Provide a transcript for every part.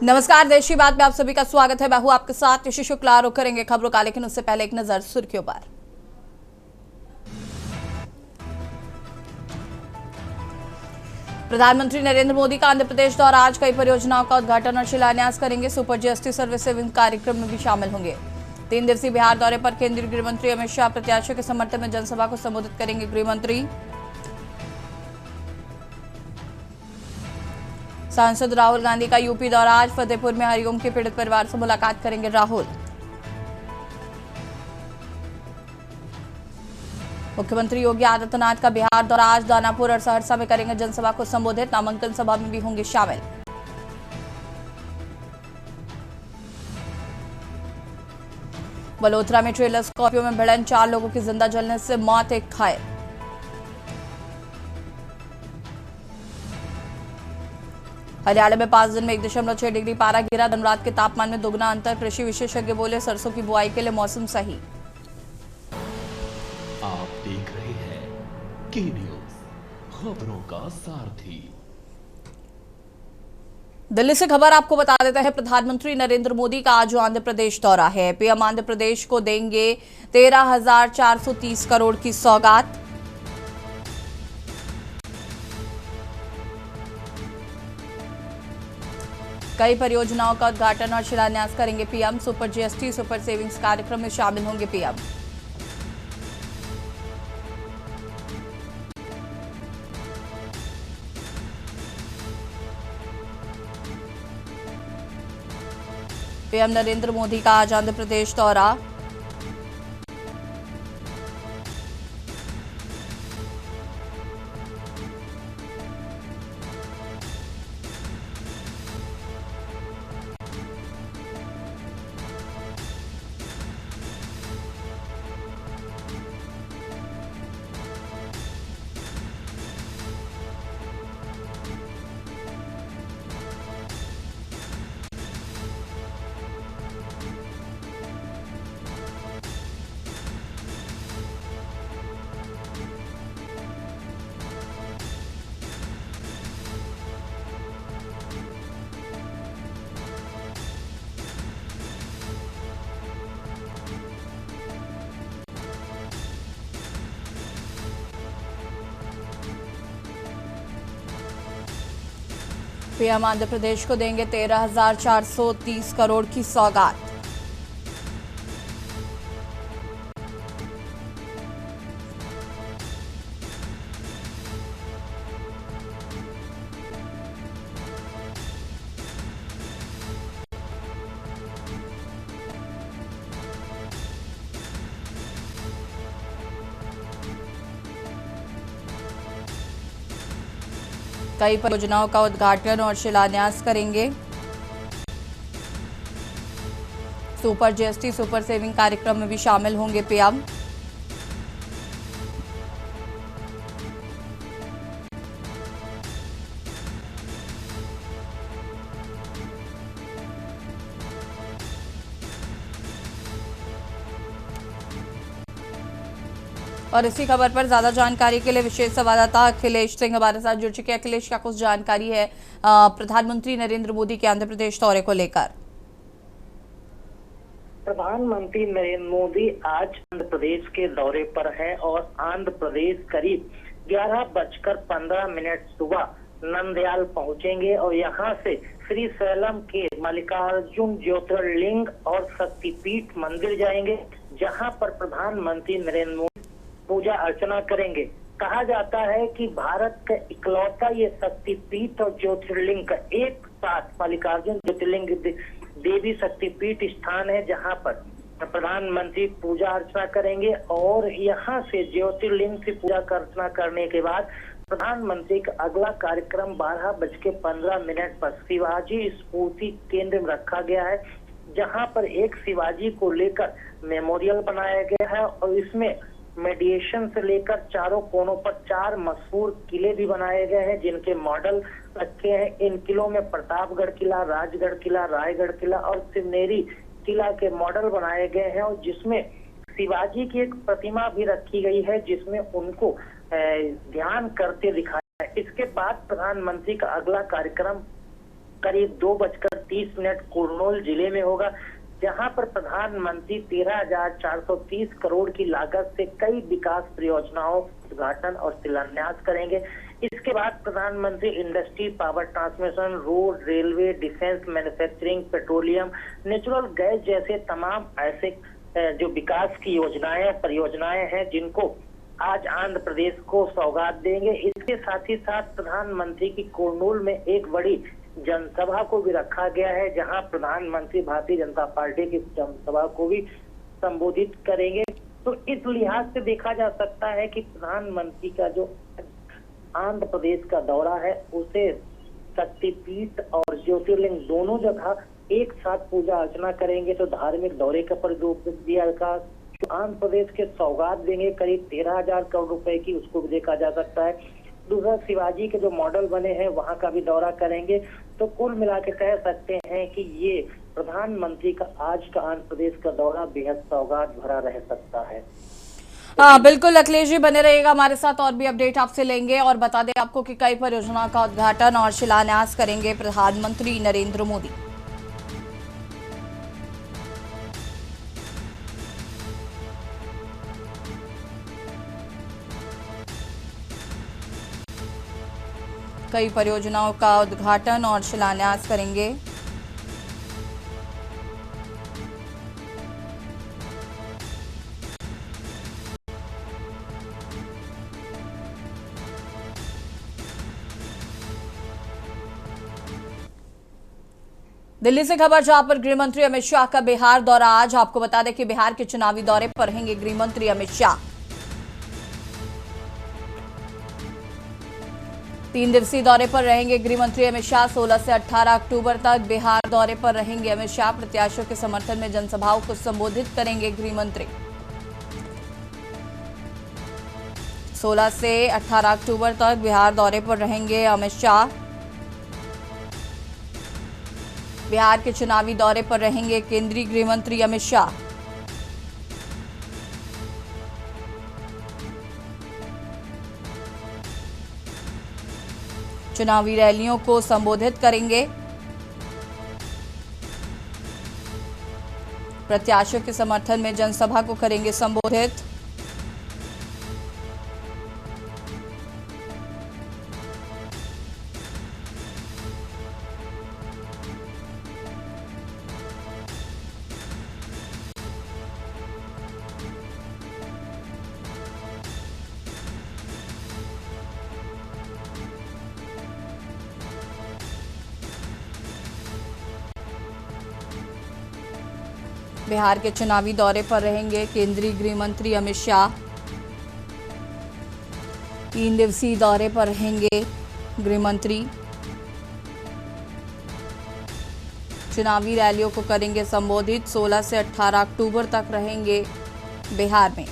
नमस्कार, देश की बात में आप सभी का स्वागत है। मैं हूं आपके साथ यशी शुक्ला। रुक करेंगे खबरों का, लेकिन उससे पहले एक नजर सुर्खियों पर। प्रधानमंत्री नरेंद्र मोदी का आंध्र प्रदेश दौरा। आज कई परियोजनाओं का उद्घाटन और शिलान्यास करेंगे। सुपर जीएसटी सर्विस सेविंग कार्यक्रम में भी शामिल होंगे। 3 दिवसीय बिहार दौरे पर केंद्रीय गृह मंत्री अमित शाह प्रत्याशियों के समर्थन में जनसभा को संबोधित करेंगे। गृह मंत्री सांसद राहुल गांधी का यूपी दौरा। आज फतेहपुर में हरिओम के पीड़ित परिवार से मुलाकात करेंगे राहुल। मुख्यमंत्री योगी आदित्यनाथ का बिहार दौरा। आज दानापुर और सहरसा में करेंगे जनसभा को संबोधित। नामांकन सभा में भी होंगे शामिल। बलोत्रा में ट्रेलर स्कॉर्पियो में भिड़न, 4 लोगों की जिंदा जलने से मौत, एक घायल। हरियाणा में 5 दिन में 1.6 डिग्री पारा गिरा। दिन रात के तापमान में दोगुना अंतर। कृषि विशेषज्ञ बोले सरसों की बुआई के लिए मौसम सही। आप देख रहे हैं के न्यूज, खबरों का सारथी। दिल्ली से खबर आपको बता देते हैं। प्रधानमंत्री नरेंद्र मोदी का आज आंध्र प्रदेश दौरा है। पीएम आंध्र प्रदेश को देंगे 13,430 करोड़ की सौगात। कई परियोजनाओं का उद्घाटन और शिलान्यास करेंगे PM. Super GST super savings कार्यक्रम में शामिल होंगे पीएम। पीएम नरेंद्र मोदी का आज आंध्र प्रदेश दौरा। पीएम आंध्र प्रदेश को देंगे 13,430 करोड़ की सौगात। कई परियोजनाओं का उद्घाटन और शिलान्यास करेंगे। सुपर जीएसटी सुपर सेविंग कार्यक्रम में भी शामिल होंगे पीएम। और इसी खबर पर ज्यादा जानकारी के लिए विशेष संवाददाता अखिलेश सिंह हमारे साथ जुड़ चुके हैं। अखिलेश, क्या कुछ जानकारी है प्रधानमंत्री नरेंद्र मोदी के आंध्र प्रदेश दौरे को लेकर? प्रधानमंत्री नरेंद्र मोदी आज आंध्र प्रदेश के दौरे पर है और आंध्र प्रदेश करीब 11:15 सुबह नंदयाल पहुंचेंगे और यहां से श्रीशैलम के मल्लिकार्जुन ज्योतिर्लिंग और शक्तिपीठ मंदिर जाएंगे, जहां पर प्रधानमंत्री नरेंद्र मोदी पूजा अर्चना करेंगे। कहा जाता है कि भारत का इकलौता ये शक्तिपीठ और ज्योतिर्लिंग का एक साथ मल्लिकार्जुन ज्योतिर्लिंग देवी शक्तिपीठ स्थान है, जहां पर प्रधानमंत्री पूजा अर्चना करेंगे। और यहां से ज्योतिर्लिंग से पूजा अर्चना करने के बाद प्रधानमंत्री का अगला कार्यक्रम 12:15 पर शिवाजी स्फूर्ति केंद्र में रखा गया है, जहां पर एक शिवाजी को लेकर मेमोरियल बनाया गया है और इसमें मेडिएशन से लेकर चारों कोनों पर 4 मशहूर किले भी बनाए गए हैं, जिनके मॉडल रखे हैं। इन किलों में प्रतापगढ़ किला, राजगढ़ किला, रायगढ़ किला और सिवनेरी किला के मॉडल बनाए गए हैं, और जिसमें शिवाजी की एक प्रतिमा भी रखी गई है, जिसमें उनको ध्यान करते दिखाया है। इसके बाद प्रधानमंत्री का अगला कार्यक्रम करीब 2:30 30 कुरनूल जिले में होगा, जहां पर प्रधानमंत्री 13,430 करोड़ की लागत से कई विकास परियोजनाओं उद्घाटन और शिलान्यास करेंगे। इसके बाद प्रधानमंत्री industry, power transmission, road, railway, defence, manufacturing, petroleum, natural gas जैसे तमाम ऐसे जो विकास की योजनाएं परियोजनाएं हैं जिनको आज आंध्र प्रदेश को सौगात देंगे। इसके साथ ही साथ प्रधानमंत्री की कुरनूल में एक बड़ी जनसभा को भी रखा गया है, जहां प्रधानमंत्री भारतीय जनता पार्टी की जनसभा को भी संबोधित करेंगे। तो इस लिहाज से देखा जा सकता है कि प्रधानमंत्री का जो आंध्र प्रदेश का दौरा है उसे शक्तिपीठ और ज्योतिर्लिंग दोनों जगह एक साथ पूजा अर्चना करेंगे, तो धार्मिक दौरे का प्रयोग दिया का आंध्र प्रदेश के सौगात देंगे करीब 13,000 करोड़ रुपए की, उसको भी देखा जा सकता है। दूसरा, शिवाजी के जो मॉडल बने हैं वहां का भी दौरा करेंगे। तो कुल मिला के कह सकते हैं कि ये प्रधानमंत्री का आज का आंध्र प्रदेश का दौरा बेहद सौगात भरा रह सकता है। हाँ बिल्कुल, अखिलेश जी बने रहिएगा हमारे साथ, और भी अपडेट आपसे लेंगे। और बता दें आपको कि कई परियोजनाओं का उद्घाटन और शिलान्यास करेंगे प्रधानमंत्री नरेंद्र मोदी। कई परियोजनाओं का उद्घाटन और शिलान्यास करेंगे। दिल्ली से खबर, जहां पर गृह मंत्री अमित शाह का बिहार दौरा आज। आपको बता दें कि बिहार के चुनावी दौरे पर रहेंगे गृह मंत्री अमित शाह। 3 दिवसीय दौरे पर रहेंगे गृह मंत्री अमित शाह। 16 से 18 अक्टूबर तक बिहार दौरे पर रहेंगे अमित शाह। प्रत्याशियों के समर्थन में जनसभाओं को संबोधित करेंगे गृह मंत्री। 16 से 18 अक्टूबर तक बिहार दौरे पर रहेंगे अमित शाह। बिहार के चुनावी दौरे पर रहेंगे केंद्रीय गृह मंत्री अमित शाह। चुनावी रैलियों को संबोधित करेंगे। प्रत्याशियों के समर्थन में जनसभा को करेंगे संबोधित। बिहार के चुनावी दौरे पर रहेंगे केंद्रीय गृह मंत्री अमित शाह। 3 दिवसीय दौरे पर रहेंगे गृह मंत्री। चुनावी रैलियों को करेंगे संबोधित। 16 से 18 अक्टूबर तक रहेंगे बिहार में।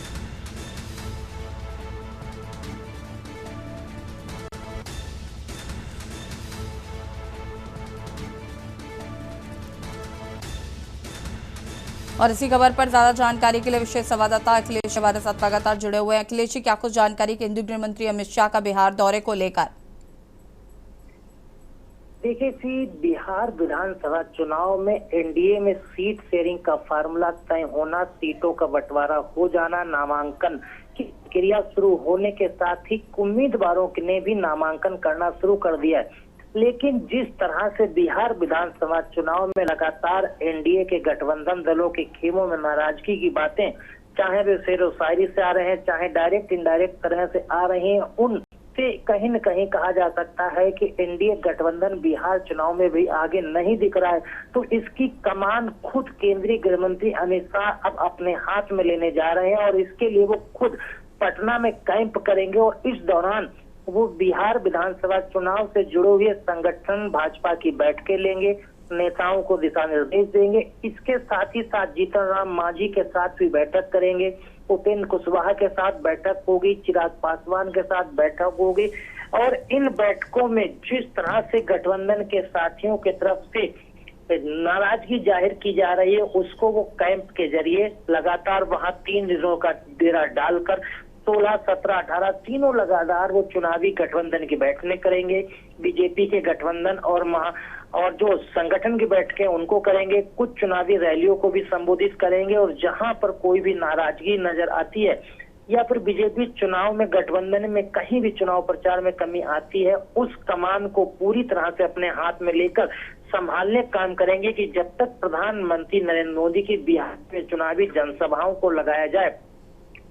और इसी खबर पर ज्यादा जानकारी के लिए विशेष संवाददाता अखिलेश हमारे साथ लगातार जुड़े हुए हैं। अखिलेश जी, क्या कुछ जानकारी केंद्रीय गृह मंत्री अमित शाह का बिहार दौरे को लेकर? देखिए जी, बिहार विधानसभा चुनाव में एनडीए में सीट शेयरिंग का फार्मूला तय होना, सीटों का बंटवारा हो जाना, नामांकन की प्रक्रिया शुरू होने के साथ ही उम्मीदवारों ने भी नामांकन करना शुरू कर दिया है। लेकिन जिस तरह से बिहार विधानसभा चुनाव में लगातार एनडीए के गठबंधन दलों के खेमों में नाराजगी की बातें, चाहे वे शेरो शायरी से आ रहे हैं, चाहे डायरेक्ट इनडायरेक्ट तरह से आ रहे हैं, उनसे कहीं न कहीं कहा जा सकता है कि एनडीए गठबंधन बिहार चुनाव में भी आगे नहीं दिख रहा है। तो इसकी कमान खुद केंद्रीय गृह मंत्री अमित शाह अब अपने हाथ में लेने जा रहे हैं और इसके लिए वो खुद पटना में कैंप करेंगे और इस दौरान वो बिहार विधानसभा चुनाव से जुड़े हुए संगठन भाजपा की बैठकें लेंगे, नेताओं को दिशा निर्देश देंगे। इसके साथ ही साथ जीतन राम मांझी के साथ भी बैठक करेंगे, उपेंद्र कुशवाहा के साथ बैठक होगी, चिराग पासवान के साथ बैठक होगी। और इन बैठकों में जिस तरह से गठबंधन के साथियों की तरफ से नाराजगी जाहिर की जा रही है, उसको वो कैंप के जरिए लगातार वहां 3 दिनों का डेरा डालकर 16, 17, 18 तीनों लगातार वो चुनावी गठबंधन की बैठकें करेंगे। बीजेपी के गठबंधन और जो संगठन की बैठकें उनको करेंगे, कुछ चुनावी रैलियों को भी संबोधित करेंगे और जहां पर कोई भी नाराजगी नजर आती है या फिर बीजेपी चुनाव में गठबंधन में कहीं भी चुनाव प्रचार में कमी आती है, उस कमान को पूरी तरह से अपने हाथ में लेकर संभालने का काम करेंगे कि जब तक प्रधानमंत्री नरेंद्र मोदी की बिहार में चुनावी जनसभाओं को लगाया जाए,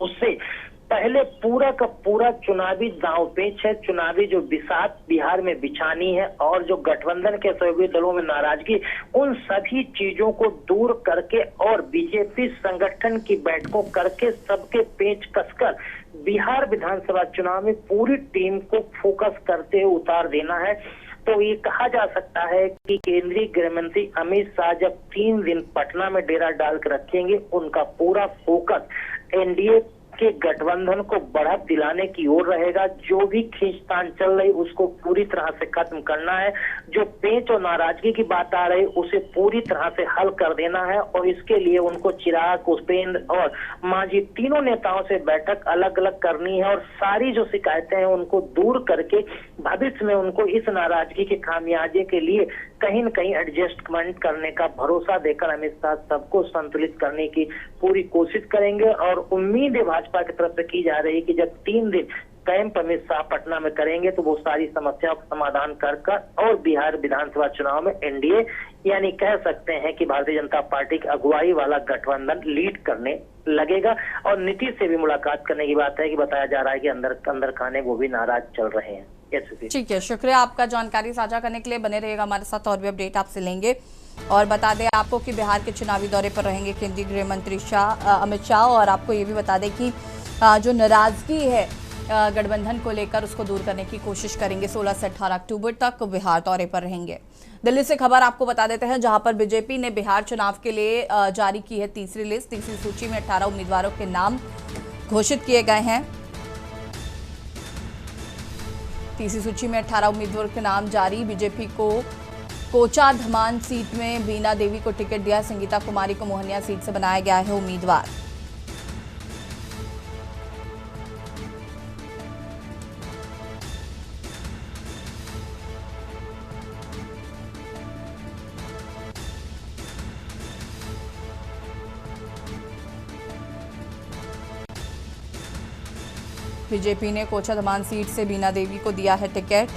उससे पहले पूरा का पूरा चुनावी दांव पेच है, चुनावी जो बिसात बिहार में बिछानी है और जो गठबंधन के सहयोगी दलों में नाराजगी, उन सभी चीजों को दूर करके और बीजेपी संगठन की बैठकों करके सबके पेच कसकर बिहार विधानसभा चुनाव में पूरी टीम को फोकस करते हुए उतार देना है। तो ये कहा जा सकता है कि केंद्रीय गृह मंत्री अमित शाह जब 3 दिन पटना में डेरा डाल कर रखेंगे, उनका पूरा फोकस एनडीए के गठबंधन को बढ़त दिलाने की ओर रहेगा। जो भी खींचतान चल रही उसको पूरी तरह से खत्म करना है, जो पेच और नाराजगी की बात आ रही उसे पूरी तरह से हल कर देना है और इसके लिए उनको चिराग, उपेंद्र और मांझी तीनों नेताओं से बैठक अलग अलग करनी है और सारी जो शिकायतें हैं उनको दूर करके भविष्य में उनको इस नाराजगी के खामियाजे के लिए कहीं न कहीं एडजस्टमेंट करने का भरोसा देकर अमित शाह सबको संतुलित करने की पूरी कोशिश करेंगे। और उम्मीद है भाजपा की तरफ से की जा रही है कि जब 3 दिन कैंप अमित शाह पटना में करेंगे तो वो सारी समस्याओं का समाधान कर और बिहार विधानसभा चुनाव में एनडीए यानी कह सकते हैं कि भारतीय जनता पार्टी की अगुवाई वाला गठबंधन लीड करने लगेगा। और नीतीश से भी मुलाकात करने की बात है कि बताया जा रहा है कि अंदर खाने वो भी नाराज चल रहे हैं। ठीक है, शुक्रिया आपका जानकारी साझा करने के लिए। बने रहिएगा हमारे साथ, और भी अपडेट आपसे लेंगे। और बता दें आपको कि बिहार के चुनावी दौरे पर रहेंगे केंद्रीय गृह मंत्री अमित शाह। और आपको ये भी बता दें कि जो नाराजगी है गठबंधन को लेकर, उसको दूर करने की कोशिश करेंगे। 16 से 18 अक्टूबर तक बिहार दौरे पर रहेंगे। दिल्ली से खबर आपको बता देते हैं, जहां पर बीजेपी ने बिहार चुनाव के लिए जारी की है तीसरी लिस्ट। तीसरी सूची में 18 उम्मीदवारों के नाम घोषित किए गए हैं। तीसरी सूची में 18 उम्मीदवारों के नाम जारी। बीजेपी को कोचा धमान सीट में बीना देवी को टिकट दिया। संगीता कुमारी को मोहनिया सीट से बनाया गया है उम्मीदवार। बीजेपी ने कोचा धमान सीट से बीना देवी को दिया है टिकट।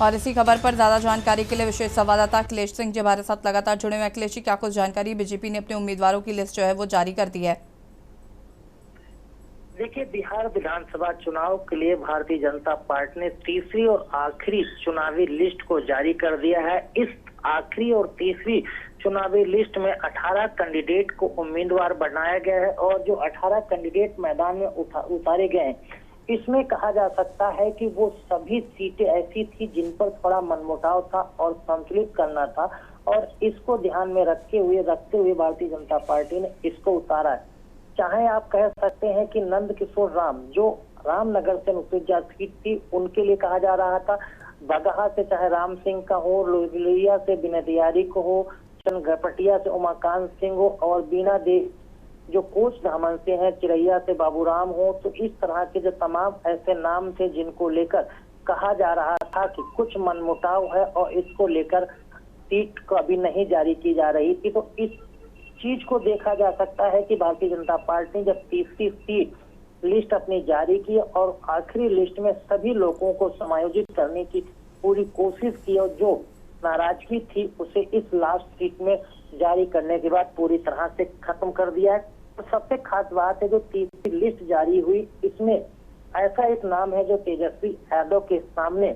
और इसी खबर पर ज्यादा जानकारी के लिए विशेष संवाददाता अखिलेश सिंह जी हमारे साथ लगातार जुड़े हुए। अखिलेश जी, क्या कुछ जानकारी? बीजेपी ने अपने उम्मीदवारों की लिस्ट जो है वो जारी कर दी है। देखिए, बिहार विधानसभा चुनाव के लिए भारतीय जनता पार्टी ने तीसरी और आखिरी चुनावी लिस्ट को जारी कर दिया है। इस आखिरी और तीसरी चुनावी लिस्ट में 18 कैंडिडेट को उम्मीदवार बनाया गया है और जो 18 कैंडिडेट मैदान में उतारे गए हैं, इसमें कहा जा सकता है कि वो सभी सीटें ऐसी थी जिन पर थोड़ा मनमुटाव था और संतुलित करना था और इसको ध्यान में रखते हुए भारतीय जनता पार्टी ने इसको उतारा है। चाहे आप कह सकते हैं कि नंद किशोर राम, जो रामनगर से अनुसूचित सीट थी, उनके लिए कहा जा रहा था। बगहा से चाहे राम सिंह का हो, लोहिया से विनय तिवारी को हो, चनगपटिया से उमाकांत सिंह हो और बीना देवी जो कोच धामन से है, चिरैया से बाबूराम हो, तो इस तरह के जो तमाम ऐसे नाम थे जिनको लेकर कहा जा रहा था कि कुछ मनमुटाव है और इसको लेकर सीट को अभी नहीं जारी की जा रही थी। तो इस चीज को देखा जा सकता है कि भारतीय जनता पार्टी ने जब तीसरी सीट लिस्ट अपनी जारी की और आखिरी लिस्ट में सभी लोगों को समायोजित करने की पूरी कोशिश की और जो नाराजगी थी उसे इस लास्ट सीट में जारी करने के बाद पूरी तरह से खत्म कर दिया है। तो सबसे खास बात है, जो तीसरी लिस्ट जारी हुई, इसमें ऐसा एक नाम है जो तेजस्वी यादव के सामने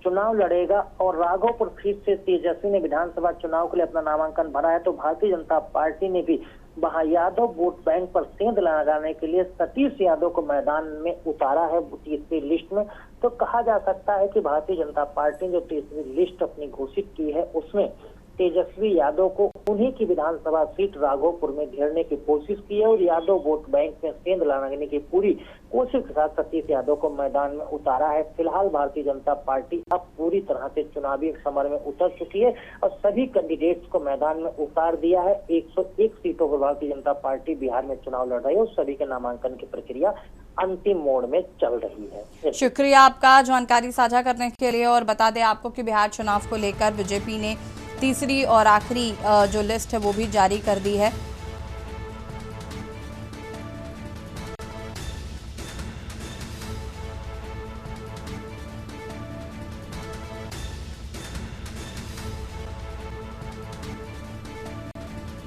चुनाव लड़ेगा और राघोपुर सीट से तेजस्वी ने विधानसभा चुनाव के लिए अपना नामांकन भरा है। तो भारतीय जनता पार्टी ने भी वहां यादव वोट बैंक पर सेंध लगाने के लिए सतीश यादव को मैदान में उतारा है तीसरी लिस्ट में। तो कहा जा सकता है कि भारतीय जनता पार्टी ने जो तीसरी लिस्ट अपनी घोषित की है उसमें तेजस्वी यादव को उन्हीं की विधानसभा सीट राघोपुर में घेरने की कोशिश की है और यादव वोट बैंक में सेंध लगाने की पूरी कोशिश के साथ सतीश यादव को मैदान में उतारा है। फिलहाल भारतीय जनता पार्टी अब पूरी तरह से चुनावी समर में उतर चुकी है और सभी कैंडिडेट्स को मैदान में उतार दिया है। 101 सीटों पर भारतीय जनता पार्टी बिहार में चुनाव लड़ रही है और सभी के नामांकन की प्रक्रिया अंतिम मोड़ में चल रही है। शुक्रिया आपका जानकारी साझा करने के लिए। और बता दें आपको कि बिहार चुनाव को लेकर बीजेपी ने तीसरी और आखिरी जो लिस्ट है वो भी जारी कर दी है।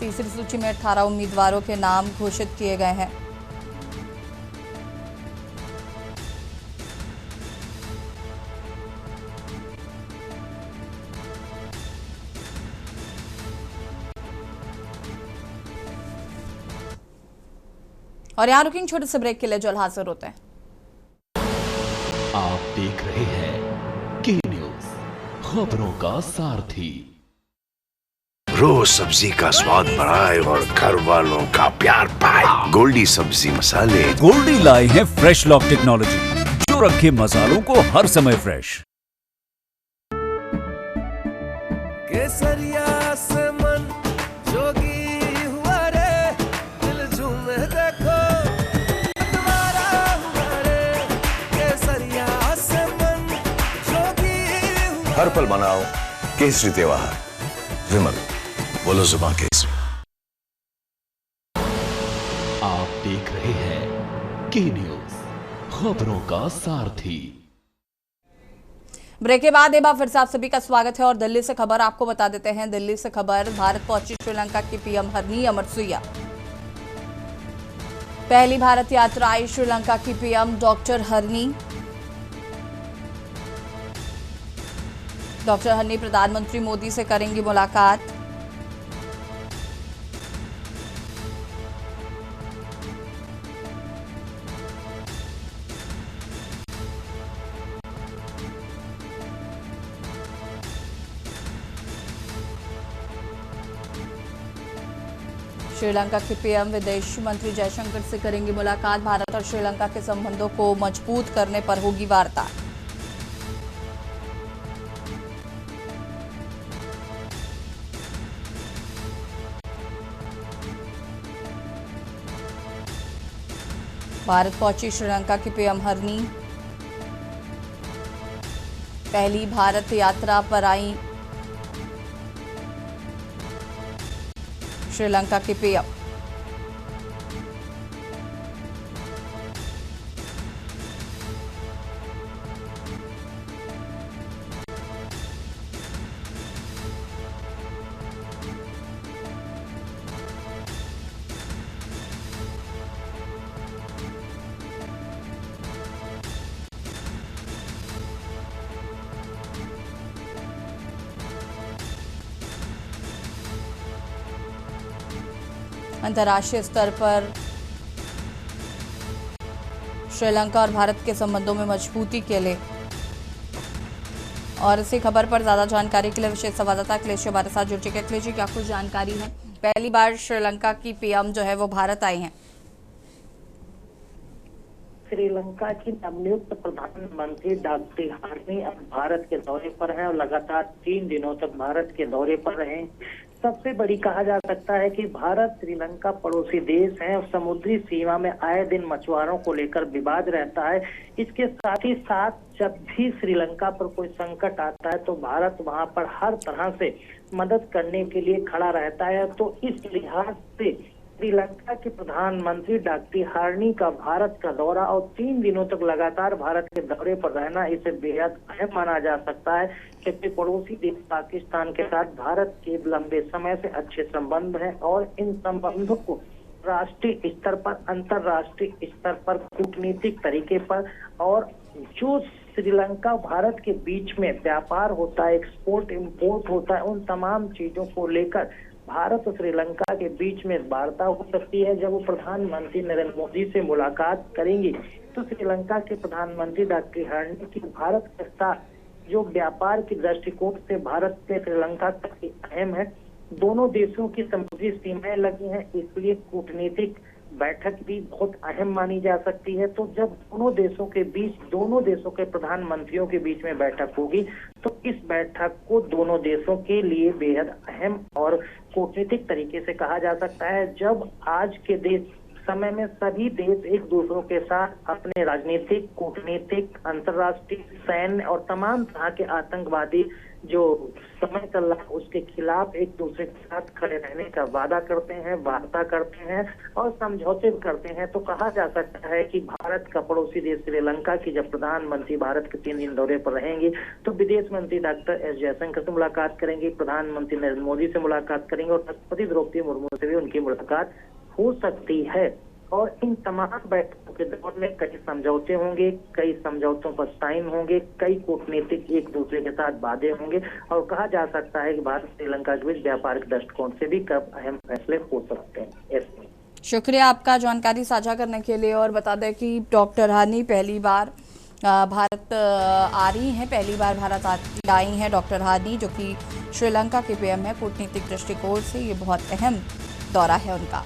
तीसरी सूची में 18 उम्मीदवारों के नाम घोषित किए गए हैं। और यहाँ रुकेंगे छोटे से ब्रेक के लिए, जल्द हाजिर होते हैं। आप देख रहे हैं के न्यूज, खबरों का सारथी। रोज सब्जी का स्वाद बढ़ाए और घर वालों का प्यार पाए। गोल्डी सब्जी मसाले। गोल्डी लाए हैं फ्रेश लॉक टेक्नोलॉजी, जो रखे मसालों को हर समय फ्रेश। केसरिया से मन जोगी हुआ रे, दिल झूमे देखो तुम्हारा हुआ रे। केसरिया से मन जोगी हुआ। हर पल मनाओ केसरी त्योहार। विमल, बोलो जुबान केसरी। आप देख रहे हैं के न्यूज, खबरों का सारथी। ब्रेक के बाद एक बार फिर से आप सभी का स्वागत है। और दिल्ली से खबर आपको बता देते हैं। दिल्ली से खबर, भारत पहुंची श्रीलंका की पीएम हरनी अमरसुइया। पहली भारत यात्रा आई श्रीलंका की पीएम डॉक्टर हरनी। डॉक्टर हरनी प्रधानमंत्री मोदी से करेंगी मुलाकात। श्रीलंका के पीएम विदेश मंत्री जयशंकर से करेंगी मुलाकात। भारत और श्रीलंका के संबंधों को मजबूत करने पर होगी वार्ता। भारत पहुंची श्रीलंका की पीएम हरनी। पहली भारत यात्रा पर आई श्रीलंका की पीएम। अंतर्राष्ट्रीय स्तर पर श्रीलंका और भारत के संबंधों में मजबूती के लिए। और इसी खबर पर ज्यादा जानकारी के लिए विशेष संवाददाता अखिलेश हमारे साथ जुड़ चुके। अखिलेश जी, क्या कुछ जानकारी है? पहली बार श्रीलंका की पीएम जो है वो भारत आई हैं। श्रीलंका की नवनियुक्त प्रधानमंत्री डॉक्टर हरनी अब भारत के दौरे पर हैं और लगातार 3 दिनों तक भारत के दौरे पर रहे। सबसे बड़ी कहा जा सकता है कि भारत श्रीलंका पड़ोसी देश है और समुद्री सीमा में आए दिन मछुआरों को लेकर विवाद रहता है। इसके साथ ही साथ जब भी श्रीलंका पर कोई संकट आता है तो भारत वहां पर हर तरह से मदद करने के लिए खड़ा रहता है। तो इस लिहाज से श्रीलंका के प्रधानमंत्री डॉक्टर हरनी का भारत का दौरा और 3 दिनों तक लगातार भारत के दौरे पर रहना, इसे बेहद अहम माना जा सकता है, क्योंकि पड़ोसी देश पाकिस्तान के साथ भारत के लंबे समय से अच्छे संबंध हैं और इन संबंधों को राष्ट्रीय स्तर पर, अंतर्राष्ट्रीय स्तर पर, कूटनीतिक तरीके पर और जो श्रीलंका भारत के बीच में व्यापार होता है, एक्सपोर्ट इम्पोर्ट होता है, उन तमाम चीजों को लेकर भारत और श्रीलंका के बीच में वार्ता हो सकती है। जब वो प्रधानमंत्री नरेंद्र मोदी से मुलाकात करेंगी तो श्रीलंका के प्रधानमंत्री डॉक्टर हरनी की भारत के साथ जो व्यापार की दृष्टिकोण से भारत से श्रीलंका काफी अहम है। दोनों देशों की समुद्री सीमाएं लगी हैं, इसलिए कूटनीतिक बैठक भी बहुत अहम मानी जा सकती है। तो जब दोनों देशों के बीच, दोनों देशों के प्रधानमंत्रियों के बीच में बैठक होगी तो इस बैठक को दोनों देशों के लिए बेहद अहम और कूटनीतिक तरीके से कहा जा सकता है। जब आज के देश समय में सभी देश एक दूसरों के साथ अपने राजनीतिक, कूटनीतिक, अंतर्राष्ट्रीय, सैन्य और तमाम तरह के आतंकवादी जो समय चल रहा है उसके खिलाफ एक दूसरे के साथ खड़े रहने का वादा करते हैं, वार्ता करते हैं और समझौते करते हैं। तो कहा जा सकता है कि भारत का पड़ोसी देश श्रीलंका की जब प्रधानमंत्री भारत के 3 दिन दौरे पर रहेंगे तो विदेश मंत्री डॉक्टर एस जयशंकर से मुलाकात करेंगे, प्रधानमंत्री नरेंद्र मोदी से मुलाकात करेंगे और राष्ट्रपति द्रौपदी मुर्मू से भी उनकी मुलाकात हो सकती है। और इन तमाम बैठकों के दौर में कई समझौते होंगे, कई समझौतों पर साइन होंगे, कई कूटनीतिक एक दूसरे के साथ वादे होंगे और कहा जा सकता है कि भारत श्रीलंका के बीच व्यापारिक दृष्टिकोण से भी कब अहम फैसले हो सकते हैं। शुक्रिया आपका जानकारी साझा करने के लिए। और बता दें कि डॉक्टर हानी पहली बार भारत आ रही हैं, पहली बार भारत आई हैं डॉक्टर हानी, जो कि श्रीलंका के पीएम है। कूटनीतिक दृष्टिकोण से ये बहुत अहम दौरा है उनका।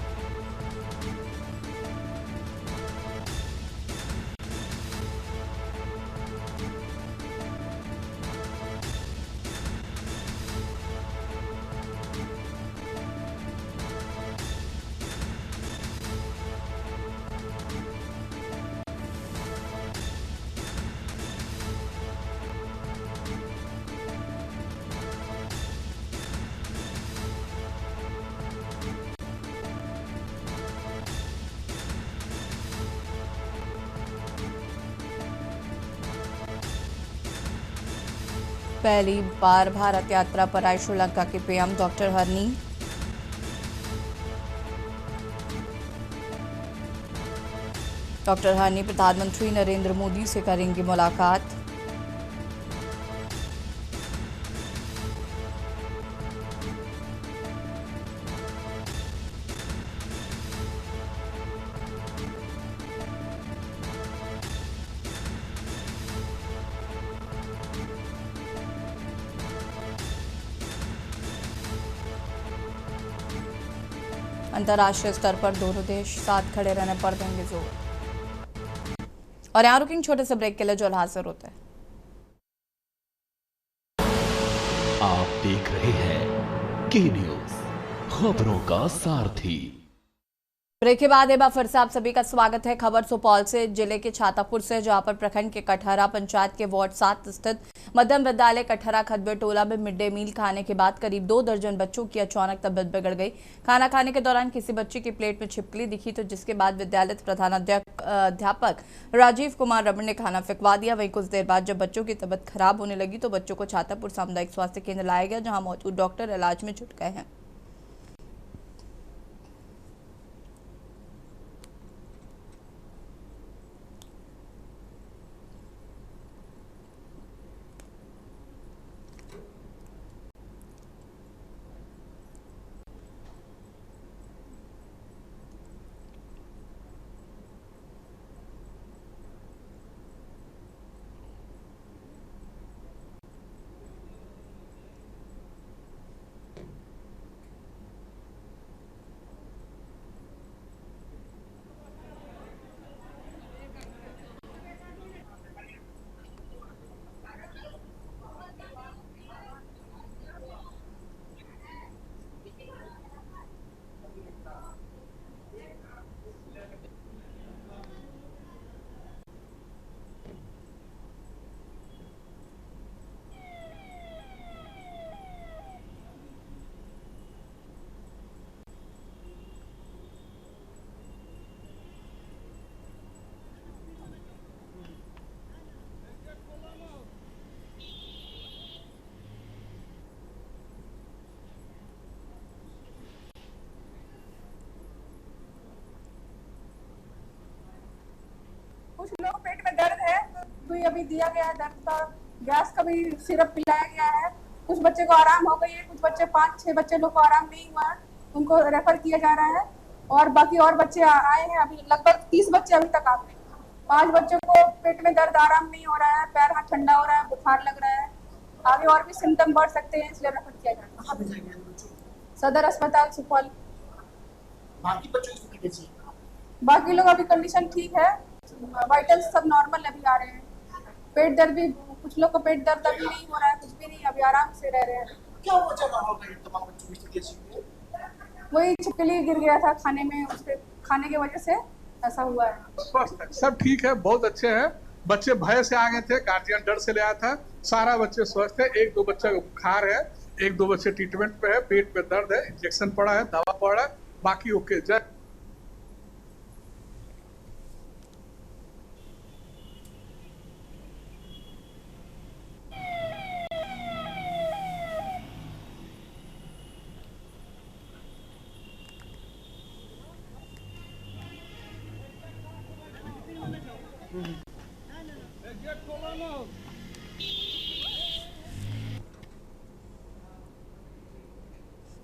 पहली बार भारत यात्रा पर आए श्रीलंका के PM doctor Honey. Doctor Honey प्रधानमंत्री नरेंद्र मोदी से करेंगे मुलाकात। अंतर्राष्ट्रीय स्तर पर दोनों देश साथ खड़े रहने पर देंगे जोर। और यहाँ रुकेंगे छोटे से ब्रेक के लिए, जो हाजिर होते हैं। आप देख रहे हैं के न्यूज, खबरों का सारथी। ब्रेक के बाद एक बार फिर से आप सभी का स्वागत है। खबर सुपौल से, जिले के छातापुर से, जहां पर प्रखंड के कटहरा पंचायत के वार्ड 7 स्थित मध्यम विद्यालय कटहरा खदबे टोला में मिड डे मील खाने के बाद करीब 2 दर्जन बच्चों की अचानक तबीयत बिगड़ गई। खाना खाने के दौरान किसी बच्चे की प्लेट में छिपकली दिखी, तो जिसके बाद विद्यालय प्रधानाध्यापक राजीव कुमार रमन ने खाना फेंकवा दिया। वहीं कुछ देर बाद जब बच्चों की तबीयत खराब होने लगी तो बच्चों को छातापुर सामुदायिक स्वास्थ्य केंद्र लाया गया, जहाँ मौजूद डॉक्टर इलाज में जुट गए हैं। कुछ लोग पेट में दर्द है तो ये अभी दिया गया है दर्द का, गैस का भी सिरप पिलाया गया है। कुछ बच्चे को आराम हो गई है, कुछ बच्चे 5-6 बच्चे लोग को आराम नहीं हुआ है, उनको रेफर किया जा रहा है। और बाकी और बच्चे आए हैं, अभी लगभग 30 बच्चे अभी तक आ गए। 5 बच्चों को पेट में दर्द आराम नहीं हो रहा है, पैर हाथ ठंडा हो रहा है, बुखार लग रहा है, आगे और भी सिम्टम बढ़ सकते हैं, इसलिए रेफर किया जा रहा है सदर अस्पताल सुपौल। बाकी बच्चों की स्थिति कैसी है? बाकी लोग अभी कंडीशन ठीक है, वाइटल्स सब नॉर्मल अभी आ रहे हैं। पेट दर्द भी, कुछ लोग को पेट दर्द अभी नहीं हो रहा है, कुछ भी नहीं, अभी आराम से रह रहे हैं। क्या वजह रहा होगा ये तमाम बच्चों की स्थिति कैसी है? वही छिपकली गिर गया था खाने में, उससे खाने की वजह से ऐसा हुआ है। स्वस्थ है, सब ठीक है, बहुत अच्छे हैं। बच्चे भय से आ गए थे, गार्जियन डर से ले आया था। सारा बच्चे स्वस्थ है। 1-2 बच्चा को बुखार है, 1-2 बच्चे ट्रीटमेंट पे है, पेट पे दर्द है, इंजेक्शन पड़ा है, दवा पड़ा है, बाकी ओके। जय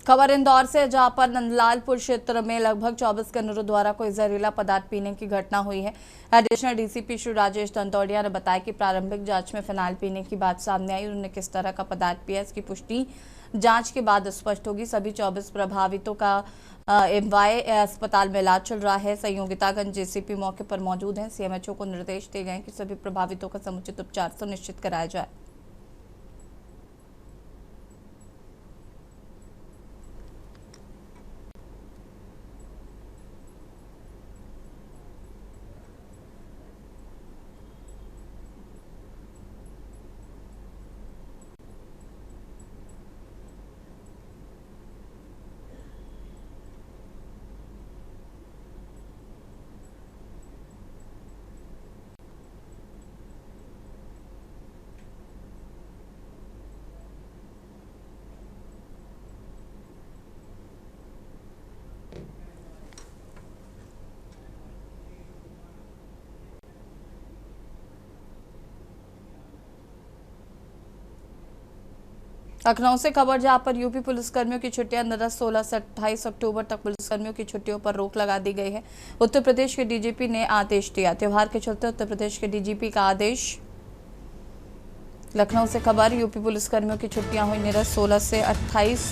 खबर इंदौर से, जहां पर नंदलालपुर क्षेत्र में लगभग 24 किन्नरों द्वारा कोई जहरीला पदार्थ पीने की घटना हुई है। एडिशनल डीसीपी श्री राजेश दंतोड़िया ने बताया कि प्रारंभिक जांच में फिनाइल पीने की बात सामने आई। उन्होंने किस तरह का पदार्थ पिया, इसकी पुष्टि जांच के बाद स्पष्ट होगी। सभी 24 प्रभावितों का एमवाय अस्पताल में इलाज चल रहा है। संयोगितागंज जेसीपी मौके पर मौजूद हैं। सीएमएचओ को निर्देश दिए गए कि सभी प्रभावितों का समुचित उपचार सुनिश्चित कराया जाए। लखनऊ से खबर, जहां पर यूपी पुलिसकर्मियों की छुट्टियां निरस्त 16 से 28 अक्टूबर तक पुलिसकर्मियों की छुट्टियों पर रोक लगा दी गई है। उत्तर प्रदेश के डीजीपी ने आदेश दिया। त्योहार के चलते उत्तर प्रदेश के डीजीपी का आदेश। लखनऊ से खबर, यूपी पुलिसकर्मियों की छुट्टियां हुई निरस्त 16 से 28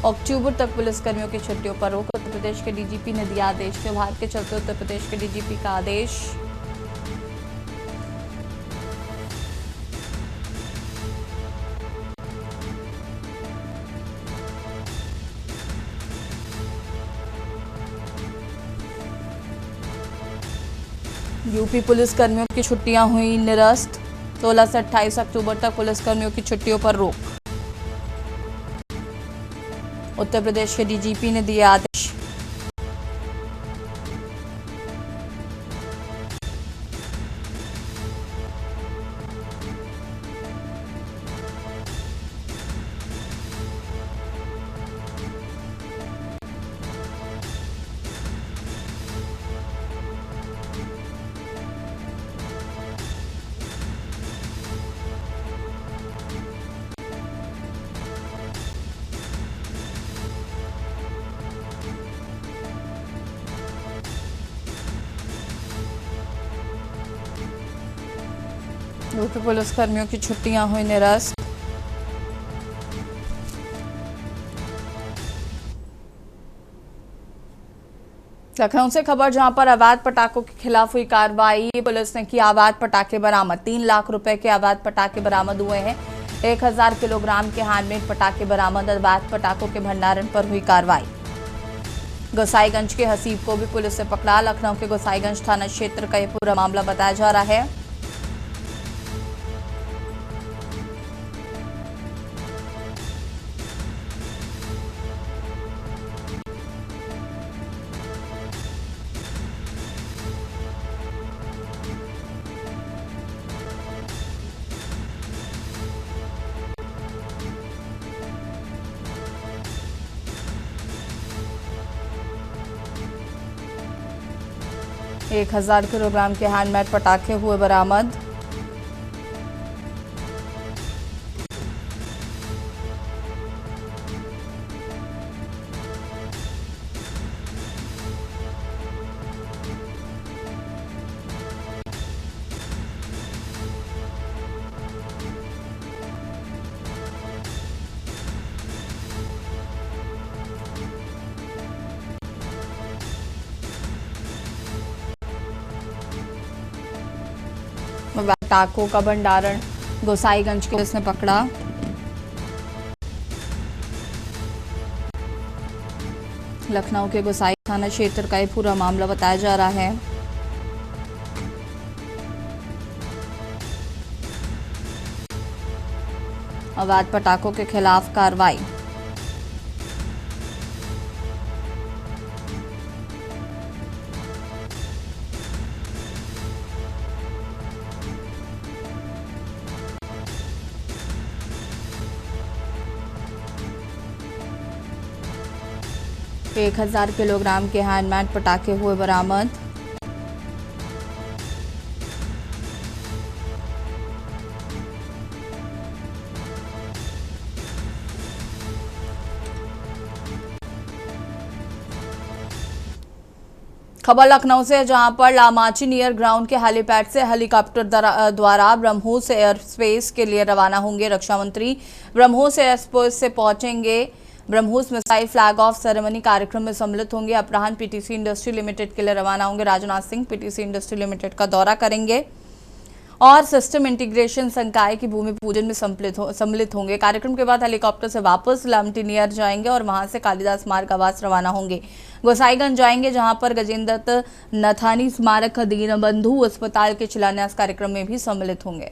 अक्टूबर तक पुलिसकर्मियों की छुट्टियों पर रोक। उत्तर प्रदेश के डीजीपी ने दिया आदेश। त्योहार के चलते उत्तर प्रदेश के डीजीपी का आदेश। यूपी पुलिसकर्मियों की छुट्टियां हुई निरस्त 16 से 28 अक्टूबर तक पुलिसकर्मियों की छुट्टियों पर रोक। उत्तर प्रदेश के डीजीपी ने दिए आदेश। यूपी पुलिसकर्मियों की छुट्टियां हुई निरस्त। लखनऊ से खबर, जहां पर अवैध पटाखों के खिलाफ हुई कार्रवाई। पुलिस ने किया अवैध पटाखे बरामद। 3 लाख रुपए के अवैध पटाखे बरामद हुए हैं। 1000 किलोग्राम के हैंडमेड पटाखे बरामद। अवैध पटाखों के भंडारण पर हुई कार्रवाई। गोसाईगंज के हसीब को भी पुलिस ने पकड़ा। लखनऊ के गोसाईगंज थाना क्षेत्र का यह पूरा मामला बताया जा रहा है। एक 1000 किलोग्राम के हैंडमेड पटाखे हुए बरामद। पटाखों का भंडारण गोसाईगंज की पुलिस ने पकड़ा। लखनऊ के गोसाई थाना क्षेत्र का ये पूरा मामला बताया जा रहा है। अवैध पटाखों के खिलाफ कार्रवाई। एक 1000 किलोग्राम के हैंडमेड पटाखे हुए बरामद। खबर लखनऊ से, जहां पर लामाची नियर ग्राउंड के हेलीपैड से हेलीकॉप्टर द्वारा ब्रह्मोस एयर स्पेस के लिए रवाना होंगे रक्षा मंत्री। ब्रह्मोस एयर स्पेस से पहुंचेंगे। BrahMos missile flag of ceremony कार्यक्रम में सम्मिलित होंगे। अपराह्न पीटीसी इंडस्ट्री लिमिटेड के लिए रवाना होंगे। Rajnath Singh PTC industry limited का दौरा करेंगे और सिस्टम इंटीग्रेशन संकाय की भूमि पूजन में सम्मिलित होंगे। कार्यक्रम के बाद हेलीकॉप्टर से वापस लामटी नियर जाएंगे और वहां से कालिदास स्मारक आवास रवाना होंगे। गोसाईगंज जाएंगे, जहां पर गजेंद्र दत्त नथानी स्मारक दीनबंधु अस्पताल के शिलान्यास कार्यक्रम में भी सम्मिलित होंगे।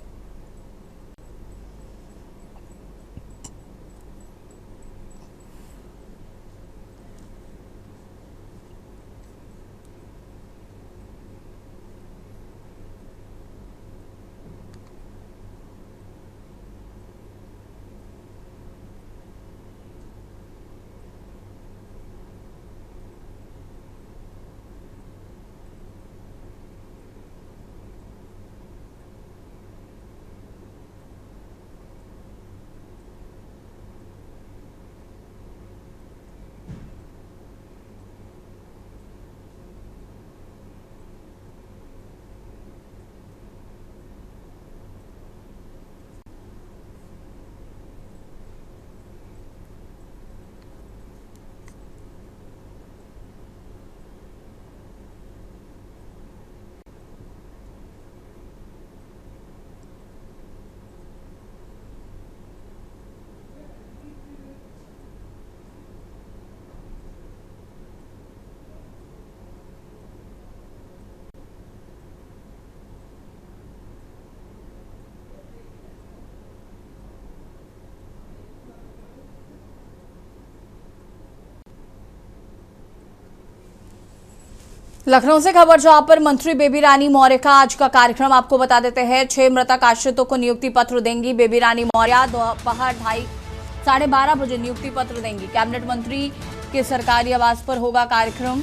लखनऊ से खबर, जहां पर मंत्री बेबी रानी मौर्य का आज का कार्यक्रम आपको बता देते हैं। 6 मृतक आश्रितों को नियुक्ति पत्र देंगी बेबी रानी मौर्य। दोपहर 12:30 बजे नियुक्ति पत्र देंगी। कैबिनेट मंत्री के सरकारी आवास पर होगा कार्यक्रम।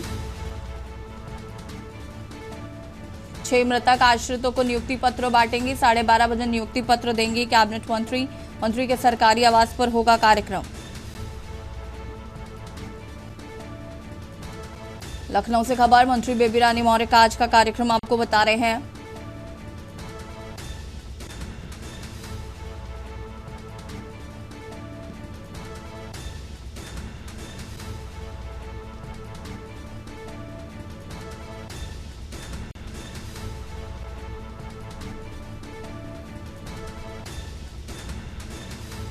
6 मृतक आश्रितों को नियुक्ति पत्र बांटेंगी। 12:30 बजे नियुक्ति पत्र देंगी कैबिनेट मंत्री के सरकारी आवास पर होगा कार्यक्रम। लखनऊ से खबर, मंत्री बेबी रानी मौर्य का आज का कार्यक्रम आपको बता रहे हैं।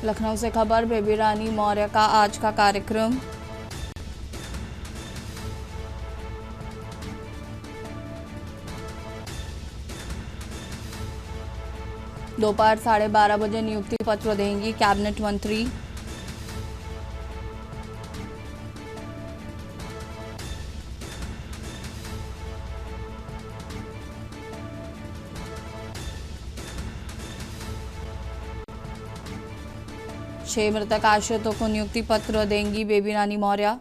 लखनऊ से खबर, बेबी रानी मौर्य का आज का कार्यक्रम। दोपहर 12:30 बजे नियुक्ति पत्र देंगी कैबिनेट मंत्री। छह मृतक आश्रितों को नियुक्ति पत्र देंगी बेबी रानी मौर्य।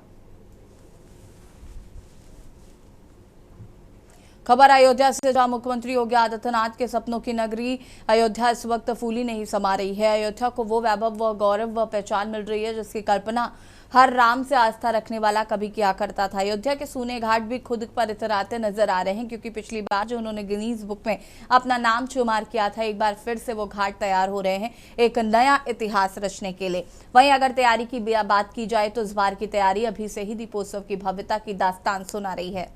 खबर अयोध्या से, जहां मुख्यमंत्री योगी आदित्यनाथ के सपनों की नगरी अयोध्या इस वक्त फूली नहीं समा रही है। अयोध्या को वो वैभव व गौरव व पहचान मिल रही है जिसकी कल्पना हर राम से आस्था रखने वाला कभी किया करता था। अयोध्या के सूने घाट भी खुद पर इतराते नजर आ रहे हैं, क्योंकि पिछली बार जो उन्होंने गिनीज बुक में अपना नाम शुमार किया था, एक बार फिर से वो घाट तैयार हो रहे हैं एक नया इतिहास रचने के लिए। वहीं अगर तैयारी की बात की जाए तो इस बार की तैयारी अभी से ही दीपोत्सव की भव्यता की दास्तान सुना रही है।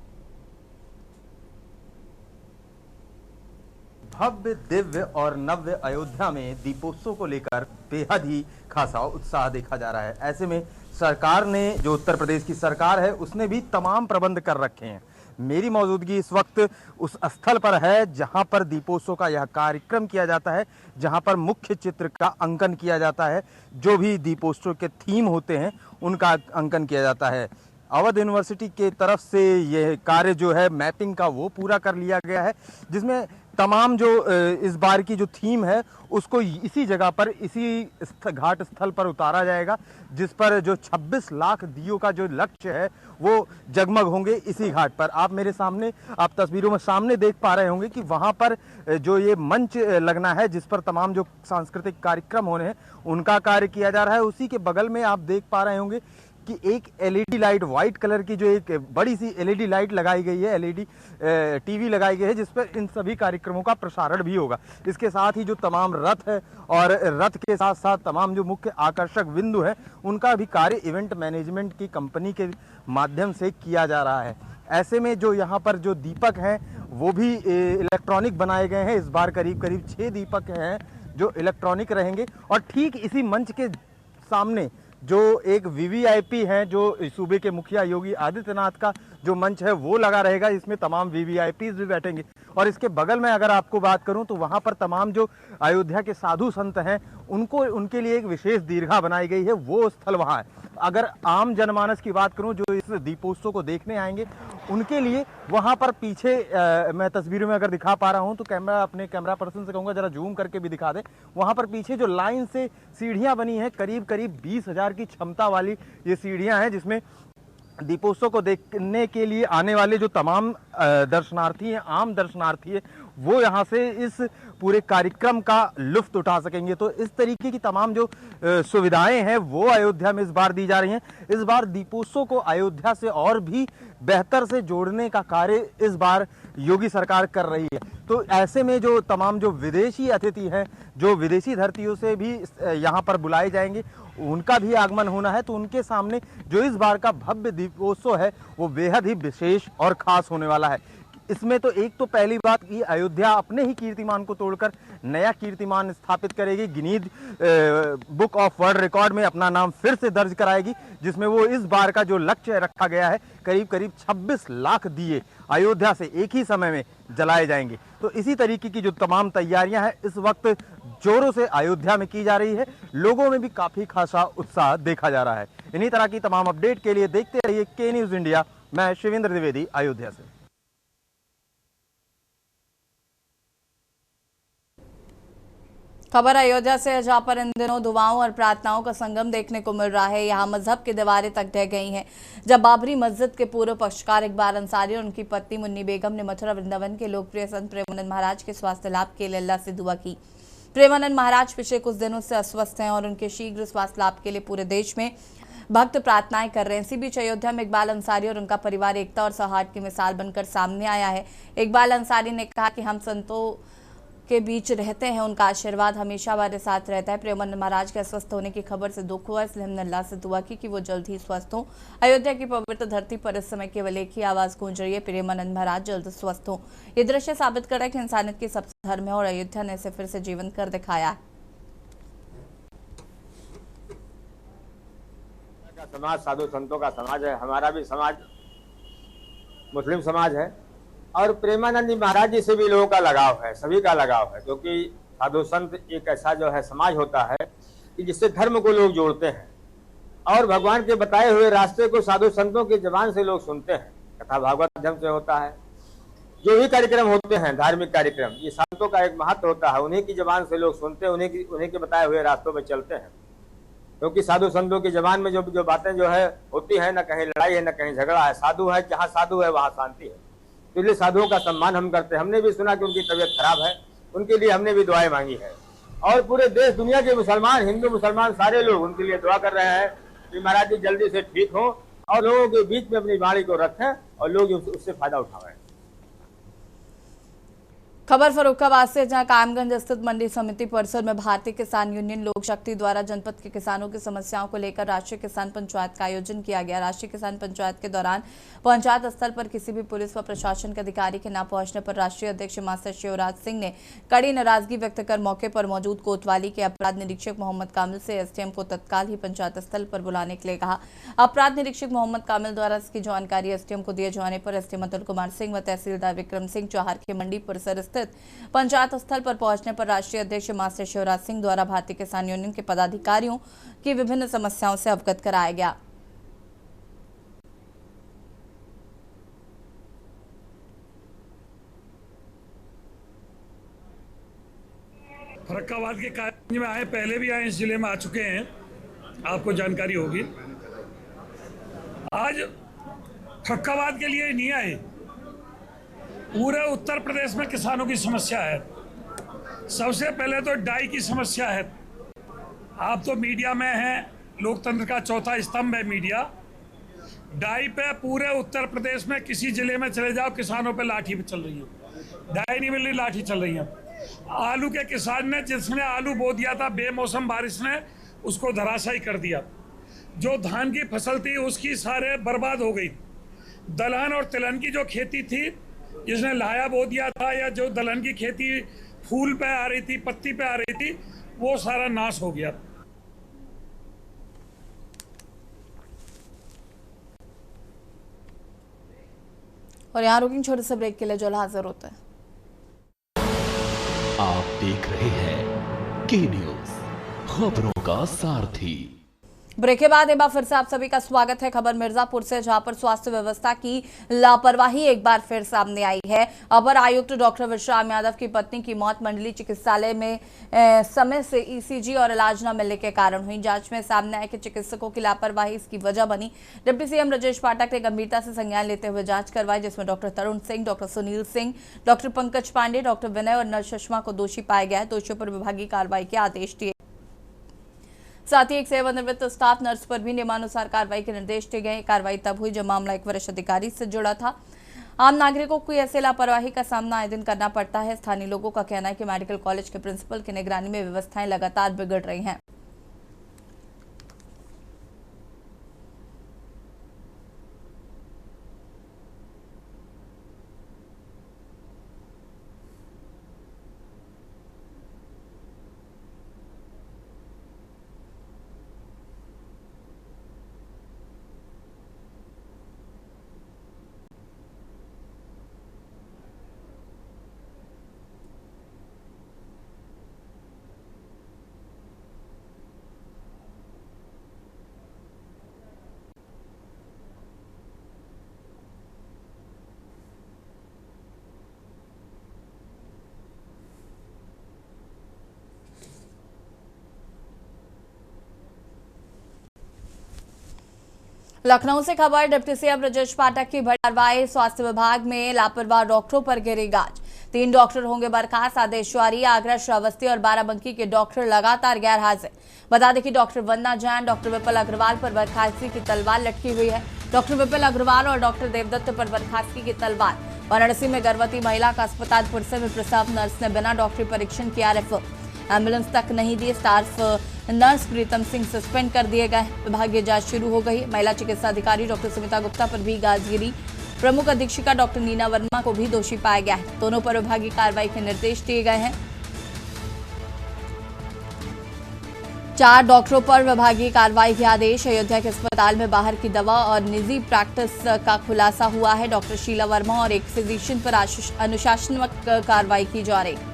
भव्य, दिव्य और नव्य अयोध्या में दीपोत्सव को लेकर बेहद ही खासा उत्साह देखा जा रहा है। ऐसे में सरकार ने, जो उत्तर प्रदेश की सरकार है, उसने भी तमाम प्रबंध कर रखे हैं। मेरी मौजूदगी इस वक्त उस स्थल पर है जहां पर दीपोत्सव का यह कार्यक्रम किया जाता है, जहां पर मुख्य चित्र का अंकन किया जाता है, जो भी दीपोत्सव के थीम होते हैं उनका अंकन किया जाता है। अवध यूनिवर्सिटी के तरफ से यह कार्य जो है मैपिंग का वो पूरा कर लिया गया है, जिसमें तमाम जो इस बार की जो थीम है उसको इसी जगह पर, इसी घाट स्थल पर उतारा जाएगा, जिस पर जो 26 लाख दियों का जो लक्ष्य है वो जगमग होंगे इसी घाट पर। आप मेरे सामने, आप तस्वीरों में सामने देख पा रहे होंगे कि वहाँ पर जो ये मंच लगना है, जिस पर तमाम जो सांस्कृतिक कार्यक्रम होने हैं उनका कार्य किया जा रहा है। उसी के बगल में आप देख पा रहे होंगे कि एक एलईडी लाइट, व्हाइट कलर की जो एक बड़ी सी एलईडी लाइट लगाई गई है, एलईडी टीवी लगाई गई है, जिस पर इन सभी कार्यक्रमों का प्रसारण भी होगा। इसके साथ ही जो तमाम रथ है और रथ के साथ साथ तमाम जो मुख्य आकर्षक बिंदु है उनका भी कार्य इवेंट मैनेजमेंट की कंपनी के माध्यम से किया जा रहा है। ऐसे में जो यहाँ पर जो दीपक हैं वो भी इलेक्ट्रॉनिक बनाए गए हैं। इस बार करीब करीब 6 दीपक हैं जो इलेक्ट्रॉनिक रहेंगे। और ठीक इसी मंच के सामने जो एक वीवीआईपी है, जो सूबे के मुखिया योगी आदित्यनाथ का जो मंच है वो लगा रहेगा, इसमें तमाम वीवीआईपीज भी बैठेंगे। और इसके बगल में अगर आपको बात करूं तो वहां पर तमाम जो अयोध्या के साधु संत हैं उनको, उनके लिए एक विशेष दीर्घा बनाई गई है, वो स्थल वहां है। अगर आम जनमानस की बात करूं जो इस दीपोत्सव को देखने आएंगे उनके लिए वहां पर पीछे मैं तस्वीरों में अगर दिखा पा रहा हूं तो अपने कैमरा पर्सन से कहूंगा जरा जूम करके भी दिखा दे। वहां पर पीछे जो लाइन से सीढ़ियां बनी हैं, करीब करीब 20,000 की क्षमता वाली ये सीढ़ियां हैं, जिसमें दीपोत्सव को देखने के लिए आने वाले जो तमाम दर्शनार्थी हैं, आम दर्शनार्थी हैं, वो यहाँ से इस पूरे कार्यक्रम का लुत्फ उठा सकेंगे। तो इस तरीके की तमाम जो सुविधाएं हैं वो अयोध्या में इस बार दी जा रही हैं। इस बार दीपोत्सव को अयोध्या से और भी बेहतर से जोड़ने का कार्य इस बार योगी सरकार कर रही है। तो ऐसे में जो तमाम जो विदेशी अतिथि हैं, जो विदेशी धरतियों से भी यहाँ पर बुलाए जाएंगे, उनका भी आगमन होना है। तो उनके सामने जो इस बार का भव्य दीपोत्सव है वो बेहद ही विशेष और खास होने वाला है। इसमें तो एक तो पहली बात कि अयोध्या अपने ही कीर्तिमान को तोड़कर नया कीर्तिमान स्थापित करेगी, Guinness book of world record में अपना नाम फिर से दर्ज कराएगी, जिसमें वो इस बार का जो लक्ष्य रखा गया है करीब करीब 26 लाख दिए अयोध्या से एक ही समय में जलाए जाएंगे। तो इसी तरीके की जो तमाम तैयारियां हैं इस वक्त जोरों से अयोध्या में की जा रही है। लोगों में भी काफी खासा उत्साह देखा जा रहा है। इन्हीं तरह की तमाम अपडेट के लिए देखते रहिए के न्यूज इंडिया। मैं शिवेंद्र द्विवेदी, अयोध्या से। खबर अयोध्या से है, जहां पर इन दिनों दुआओं और प्रार्थनाओं का संगम देखने को मिल रहा है। यहां मजहब की दीवारें तक ढह गई हैं। जब बाबरी मस्जिद के पूर्व पक्षकार इकबाल अंसारी और उनकी पत्नी मुन्नी बेगम ने मथुरा वृंदावन के लोकप्रिय संत प्रेमानंद महाराज के स्वास्थ्य लाभ के लिए अल्लाह से दुआ की। प्रेमानंद महाराज पिछले कुछ दिनों से अस्वस्थ हैं और उनके शीघ्र स्वास्थ्य लाभ के लिए पूरे देश में भक्त प्रार्थनाएं कर रहे हैं। इसी बीच अयोध्या में इकबाल अंसारी और उनका परिवार एकता और सौहार्द की मिसाल बनकर सामने आया है। इकबाल अंसारी ने कहा कि हम संतों के बीच रहते हैं, उनका आशीर्वाद हमेशा हमारे साथ रहता है। प्रेमानंद महाराज के अस्वस्थ होने की खबर से दुख हुआ, इसलिए हमने अल्लाह से दुआ की कि वो जल्द ही स्वस्थ हों। अयोध्या की पवित्र धरती पर इस समय केवल एक ही आवाज गूंज रही है, प्रेमानंद महाराज जल्द स्वस्थ हों। ये दृश्य साबित कर रहा है कि इंसानियत की सबसे धर्म है और अयोध्या ने इसे फिर से जीवंत कर दिखाया। समाज साधु संतों का समाज है, हमारा भी समाज मुस्लिम समाज है और प्रेमानंद महाराज जी से भी लोगों का लगाव है, सभी का लगाव है, क्योंकि साधु संत एक ऐसा जो है समाज होता है कि जिससे धर्म को लोग जोड़ते हैं और भगवान के बताए हुए रास्ते को साधु संतों की जुबान से लोग सुनते हैं। कथा भागवत माध्यम से होता है, जो भी कार्यक्रम होते हैं धार्मिक कार्यक्रम, ये संतों का एक महत्व होता है। उन्हीं की जुबान से लोग सुनते हैं, उन्हीं के बताए हुए रास्तों पर चलते हैं, क्योंकि साधु संतों की जबान में जो बातें जो है होती है, न कहीं लड़ाई है न कहीं झगड़ा है। साधु है, जहाँ साधु है वहाँ शांति है। तो इसलिए साधुओं का सम्मान हम करते हैं। हमने भी सुना कि उनकी तबीयत खराब है, उनके लिए हमने भी दुआएं मांगी है और पूरे देश दुनिया के मुसलमान, हिंदू मुसलमान सारे लोग उनके लिए दुआ कर रहे हैं कि महाराज जी जल्दी से ठीक हो और लोगों के बीच में अपनी वाणी को रखें और लोग उससे फायदा उठाएं। खबर फर्रुखाबाद से, जहां कायमगंज स्थित मंडी समिति परिसर में भारतीय किसान यूनियन लोक शक्ति द्वारा जनपद के किसानों की समस्याओं को लेकर राष्ट्रीय किसान पंचायत का आयोजन किया गया। राष्ट्रीय किसान पंचायत के दौरान पंचायत स्थल पर किसी भी पुलिस व प्रशासन के अधिकारी के न पहुंचने पर राष्ट्रीय अध्यक्ष मास्टर शिवराज सिंह ने कड़ी नाराजगी व्यक्त कर मौके पर मौजूद कोतवाली के अपराध निरीक्षक मोहम्मद कामिल से एसडीएम को तत्काल ही पंचायत स्थल पर बुलाने के लिए कहा। अपराध निरीक्षक मोहम्मद कामिल द्वारा इसकी जानकारी एसडीएम को दिए जाने पर एसडीएम अतुल कुमार सिंह व तहसीलदार विक्रम सिंह चौहार के मंडी परिसर स्थित पंचायत स्थल पर पहुंचने पर राष्ट्रीय अध्यक्ष मास्टर शिवराज सिंह द्वारा भारतीय किसान यूनियन के पदाधिकारियों की विभिन्न समस्याओं से अवगत कराया गया। फर्रुखाबाद के कायमगंज में आए, पहले भी आए, इस जिले में आ चुके हैं, आपको जानकारी होगी। आज फर्रुखाबाद के लिए नहीं आए, पूरे उत्तर प्रदेश में किसानों की समस्या है। सबसे पहले तो डाई की समस्या है। आप तो मीडिया में हैं, लोकतंत्र का चौथा स्तंभ है मीडिया। डाई पे पूरे उत्तर प्रदेश में किसी जिले में चले जाओ, किसानों पे लाठी चल रही है। डाई नहीं मिल रही, लाठी चल रही है। आलू के किसान ने, जिसने आलू बो दिया था बेमौसम बारिश ने, उसको धराशायी कर दिया। जो धान की फसल थी उसकी सारे बर्बाद हो गई। दलहन और तिलहन की जो खेती थी, जिसने लाया बो दिया था, या जो दलहन की खेती फूल पे आ रही थी, पत्ती पे आ रही थी, वो सारा नाश हो गया। और यहाँ रुकेंगे छोटे से ब्रेक के लिए, जो हाजिर होता है। आप देख रहे हैं के न्यूज, खबरों का सारथी। ब्रेक के बाद एक बार फिर से आप सभी का स्वागत है। खबर मिर्जापुर से, जहां पर स्वास्थ्य व्यवस्था की लापरवाही एक बार फिर सामने आई है। अपर आयुक्त डॉक्टर विश्राम यादव की पत्नी की मौत मंडली चिकित्सालय में समय से ईसीजी और इलाज न मिलने के कारण हुई। जांच में सामने आया कि चिकित्सकों की लापरवाही इसकी वजह बनी। डिप्टी सीएम ब्रजेश पाठक ने गंभीरता से संज्ञान लेते हुए जांच करवाई, जिसमें doctor Tarun Singh, doctor Sunil Singh, doctor Pankaj Pande, doctor Vinay और नर्स सुषमा को दोषी पाया गया है। दोषियों पर विभागीय कार्रवाई के आदेश दिए। साथ ही एक सेवानिवृत्त स्टाफ नर्स पर भी नियमानुसार कार्रवाई के निर्देश दिए गए। कार्रवाई तब हुई जब मामला एक वरिष्ठ अधिकारी से जुड़ा था। आम नागरिकों को ऐसे लापरवाही का सामना आए दिन करना पड़ता है। स्थानीय लोगों का कहना है कि मेडिकल कॉलेज के प्रिंसिपल की निगरानी में व्यवस्थाएं लगातार बिगड़ रही हैं। लखनऊ से खबर, डिप्टी सीएम ब्रजेश पाठक की बड़ी कार्रवाई। स्वास्थ्य विभाग में लापरवाह डॉक्टरों पर गिरी गाज। 3 डॉक्टर होंगे बर्खास्त, आदेश जारी। आगरा, श्रावस्ती और बाराबंकी के डॉक्टर लगातार गैर हाजिर। बता दें कि डॉक्टर वंदना जैन, डॉक्टर विपुल अग्रवाल पर बर्खास्तगी की तलवार लटकी हुई है। डॉक्टर विपुल अग्रवाल और डॉक्टर देवदत्त पर बर्खास्तगी की तलवार। वाराणसी में गर्भवती महिला का अस्पताल परिसर में प्रसव, नर्स ने बिना डॉक्टरी परीक्षण किया रेफर। एम्बुलेंस तक नहीं दी। Staff nurse Pritam Singh suspend कर दिए गए। विभागीय जांच शुरू हो गई। महिला चिकित्सा अधिकारी डॉक्टर सुमिता गुप्ता पर भी गाज गिरी। प्रमुख अधीक्षिका डॉक्टर नीना वर्मा को भी दोषी पाया गया है। दोनों पर विभागीय कार्रवाई के निर्देश दिए गए हैं। 4 डॉक्टरों पर विभागीय कार्रवाई के आदेश। अयोध्या के अस्पताल में बाहर की दवा और निजी प्रैक्टिस का खुलासा हुआ है। डॉक्टर शीला वर्मा और एक फिजिशियन पर अनुशासनात्मक कार्रवाई की जा रही।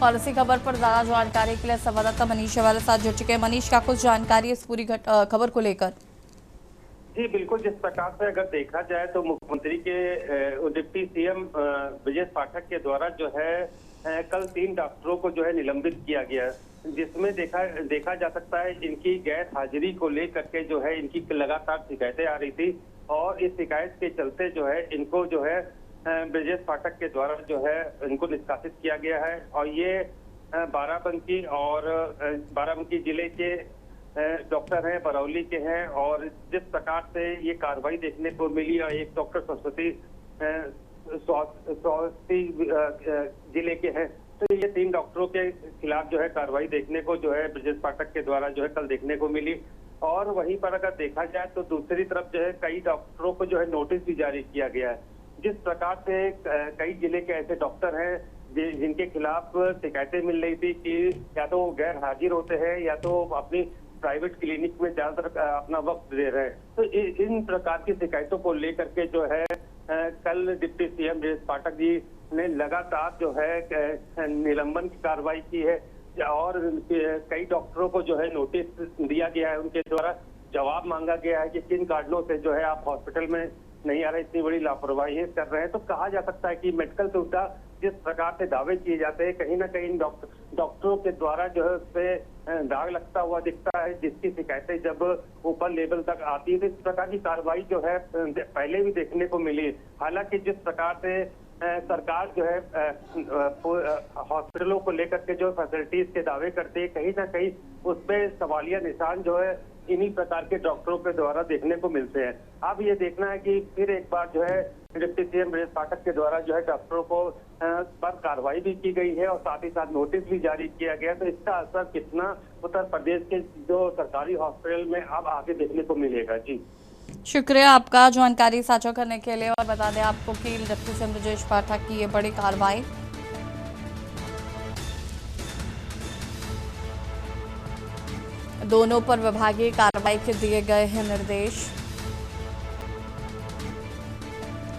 और इसी खबर पर ज्यादा जानकारी के लिए संवाददाता मनीष हमारे साथ जुड़ चुके हैं। मनीष, क्या कुछ जानकारी इस पूरी खबर को लेकर? जी बिल्कुल, जिस प्रकार से अगर देखा जाए तो मुख्यमंत्री के डिप्टी सीएम ब्रजेश पाठक के द्वारा जो है कल 3 डॉक्टरों को जो है निलंबित किया गया, जिसमें देखा जा सकता है इनकी गैर हाजिरी को लेकर के जो है इनकी लगातार शिकायतें आ रही थी और इस शिकायत के चलते जो है इनको जो है ब्रजेश पाठक के द्वारा जो है इनको निष्कासित किया गया है। और ये बाराबंकी जिले के डॉक्टर हैं, बरौली के हैं और जिस प्रकार से ये कार्रवाई देखने को मिली और एक डॉक्टर सरस्वती जिले के हैं, तो ये 3 डॉक्टरों के खिलाफ जो है कार्रवाई देखने को जो है ब्रजेश पाठक के द्वारा जो है कल देखने को मिली। और वहीं पर अगर देखा जाए तो दूसरी तरफ जो है कई डॉक्टरों को जो है नोटिस भी जारी किया गया है। जिस प्रकार से कई जिले के ऐसे डॉक्टर हैं जिनके खिलाफ शिकायतें मिल रही थी कि या तो गैर हाजिर होते हैं या तो अपनी प्राइवेट क्लिनिक में ज्यादातर अपना वक्त दे रहे हैं, तो इन प्रकार की शिकायतों को लेकर के जो है कल डिप्टी सीएम ब्रजेश पाठक जी ने लगातार जो है निलंबन की कार्रवाई की है और कई डॉक्टरों को जो है नोटिस दिया गया है। उनके द्वारा जवाब मांगा गया है कि किन कारणों से जो है आप हॉस्पिटल में नहीं आ रहे, इतनी बड़ी लापरवाही कर रहे हैं। तो कहा जा सकता है कि मेडिकल सुविधा जिस प्रकार से दावे किए जाते हैं, कहीं ना कहीं डॉक्टरों के द्वारा जो है उस पे दाग लगता हुआ दिखता है, जिसकी शिकायतें जब ऊपर लेवल तक आती है तो इस प्रकार की कार्रवाई जो है पहले भी देखने को मिली। हालांकि जिस प्रकार से सरकार जो है हॉस्पिटलों को लेकर के जो फैसिलिटीज के दावे करते हैं, कहीं ना कहीं उस पे सवालिया निशान जो है इन्हीं प्रकार के डॉक्टरों के द्वारा देखने को मिलते हैं। अब ये देखना है कि फिर एक बार जो है डिप्टी सीएम ब्रजेश पाठक के द्वारा जो है डॉक्टरों को पर कार्रवाई भी की गई है और साथ ही साथ नोटिस भी जारी किया गया, तो इसका असर कितना उत्तर प्रदेश के जो सरकारी हॉस्पिटल में अब आगे देखने को मिलेगा। जी शुक्रिया आपका जानकारी साझा करने के लिए। और बता दें आपको कि डिप्टी सीएम ब्रजेश पाठक की ये बड़ी कार्रवाई दोनों पर विभागीय कार्रवाई के दिए गए हैं निर्देश।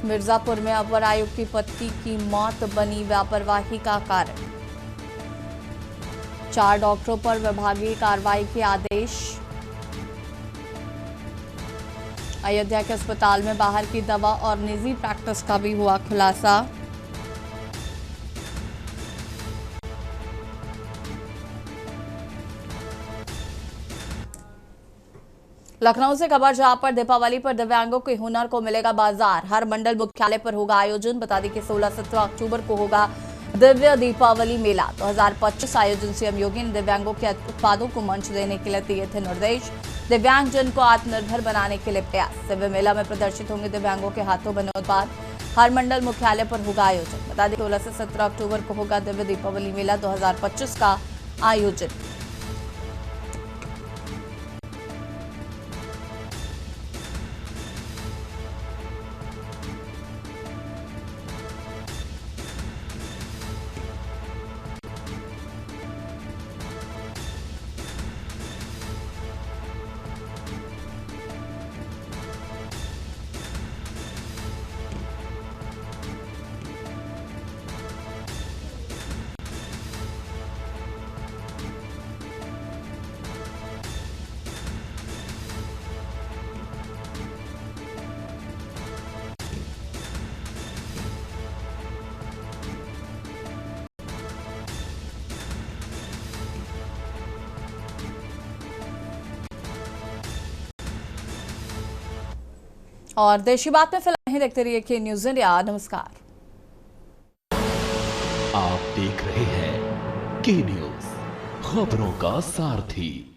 मिर्जापुर में अवर आयुक्त की पत्नी की मौत बनी लापरवाही का कारण, 4 डॉक्टरों पर विभागीय कार्रवाई के आदेश। अयोध्या के अस्पताल में बाहर की दवा और निजी प्रैक्टिस का भी हुआ खुलासा। लखनऊ से खबर जहां पर दीपावली पर दिव्यांगों के हुनर को मिलेगा बाजार, हर मंडल मुख्यालय पर होगा आयोजन। बता दें कि 16-17 अक्टूबर को होगा दिव्य दीपावली मेला 2025 आयोजन। सीएम योगी ने दिव्यांगों के उत्पादों को मंच देने के लिए दिए थे निर्देश, दिव्यांगजन को आत्मनिर्भर बनाने के लिए प्रयास। दिव्य मेला में प्रदर्शित होंगे दिव्यांगों के हाथों बने उत्पाद, हर मंडल मुख्यालय पर होगा आयोजन। बता दें 16 से 17 अक्टूबर को होगा दिव्य दीपावली मेला 2025 का आयोजन। और देशी बात में फिलहाल नहीं, देखते रहिए के न्यूज़ इंडिया। नमस्कार। आप देख रहे हैं के न्यूज़, खबरों का सारथी।